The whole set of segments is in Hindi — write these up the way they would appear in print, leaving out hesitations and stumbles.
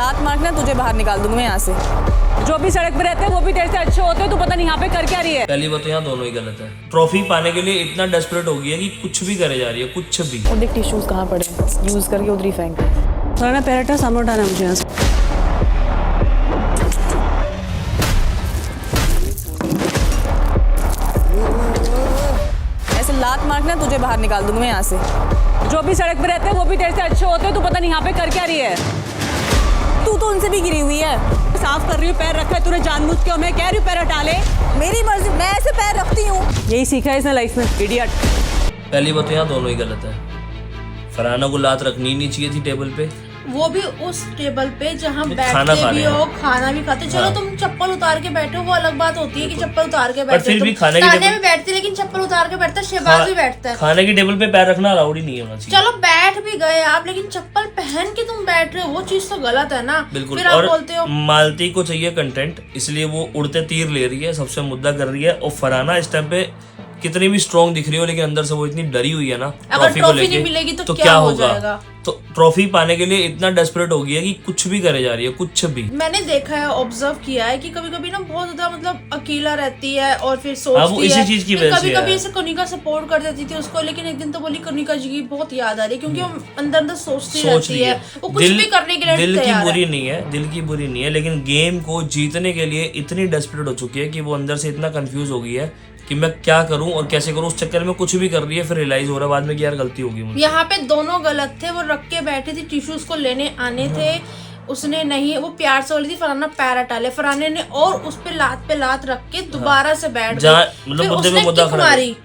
लात मारना तुझे बाहर निकाल दूंगी मैं यहाँ से। जो भी सड़क पे रहते हैं वो भी तेरे से अच्छे होते हैं, तू पता नहीं यहाँ पे कर क्या रही है। पहली बात तो यहाँ दोनों ही गलत है। ट्रॉफी पाने के लिए इतना डेस्परेट हो गई है कि कुछ भी करे जा रही है, कुछ भी। और देख टिश्यूज कहाँ पड़े हैं, यूज करके उधर ही फेंक दे। थोड़ा ना पैर हटा, सामने उठाना है मुझे यहाँ से। ऐसे लात मारना तुझे बाहर निकाल दूंगी मैं यहाँ से। जो भी सड़क पे रहते हैं वो भी तेरे से अच्छे होते हैं, तू पता नहीं यहाँ पे कर क्या रही है। तू तो उनसे भी गिरी हुई है। साफ कर रही हूँ, पैर रखा है तूने जानबूझ के, मैं कह रही हूँ पैर हटा ले। मेरी मर्जी, मैं ऐसे पैर रखती हूँ। यही सीखा है इसने लाइफ में, इडियट। पहली बात तो यहाँ दोनों ही गलत है। फरहाना को लात रखनी नहीं चाहिए थी टेबल पे, वो भी उस टेबल पे जहाँ खाना बैठते खा भी रहे हो, हैं। खाना भी खाते। चलो हाँ। तुम चप्पल उतार के बैठे हो, वो अलग बात होती है कि चप्पल उतार के पर बैठे फिर हो। भी तुम खाने की खाने टेबल में बैठते लेकिन चप्पल उतार के बैठता है, शहबाज भी बैठता है। खाने की टेबल पे पैर रखना अलाउड ही नहीं होना चाहिए। चलो बैठ भी गए आप, लेकिन चप्पल पहन के तुम बैठ रहे हो, वो चीज तो गलत है ना। बिल्कुल। फिर आप और बोलते हो मालती को चाहिए कंटेंट, इसलिए वो उड़ते तीर ले रही है, सबसे मुद्दा कर रही है। और फरहाना इस टाइम पे कितनी भी स्ट्रॉन्ग दिख रही हो, लेकिन अंदर से वो इतनी डरी हुई है ना अगर ट्रॉफी को ट्रॉफी लेके। नहीं मिलेगी तो क्या क्या हो होगा? जाएगा? तो ट्रॉफी पाने के लिए इतना डेस्परेट हो गई है कि कुछ भी करे जा रही है, कुछ भी। मैंने देखा है, ऑब्जर्व किया है कि कभी कभी ना बहुत ज्यादा मतलब अकेला रहती है और फिर हाँ, वो सोचती इसी है। चीज की वजह से कभी कभी है। ऐसे कनिका सपोर्ट कर देती थी उसको, लेकिन एक दिन तो बोली कनिका जी की बहुत याद आ रही है, क्योंकि वो अंदर अंदर सोचती सोच रहती रही है, वो कुछ भी करने के लिए दिल की तैयार है। बुरी नहीं है, दिल की बुरी नहीं है, लेकिन गेम को जीतने के लिए इतनी डेस्परेट हो चुकी है कि वो अंदर से इतना कंफ्यूज हो गई है कि मैं क्या करूं और कैसे करूं। उस चक्कर में कुछ भी कर रही है, फिर रियलाइज हो रहा है बाद में कि यार गलती होगी मुझे। यहाँ पे दोनों गलत थे। वो रख के बैठी थी, टिश्यूज को लेने आने थे, उसने नहीं, वो प्यार से बोली थी फरहाना पैर हटा ले, फरहाने ने और उस पे लात रख के दोबारा से बैठ गई। मतलब फिर मुद्दे पे उसने मुद्दा किक खड़ा मारी।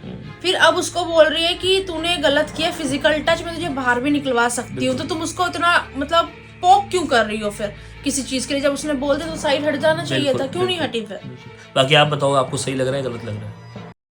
फिर अब उसको बोल रही है कि तूने गलत किया, फिजिकल टच में तुझे बाहर भी निकलवा सकती हूँ, तो तुम उसको इतना मतलब पोक क्यों कर रही हो फिर किसी चीज के लिए? जब उसने बोल दिया तो साइड हट जाना चाहिए था, क्यों नहीं हटी फिर? बाकी आप बताओ, आपको सही लग रहा है गलत लग रहा है?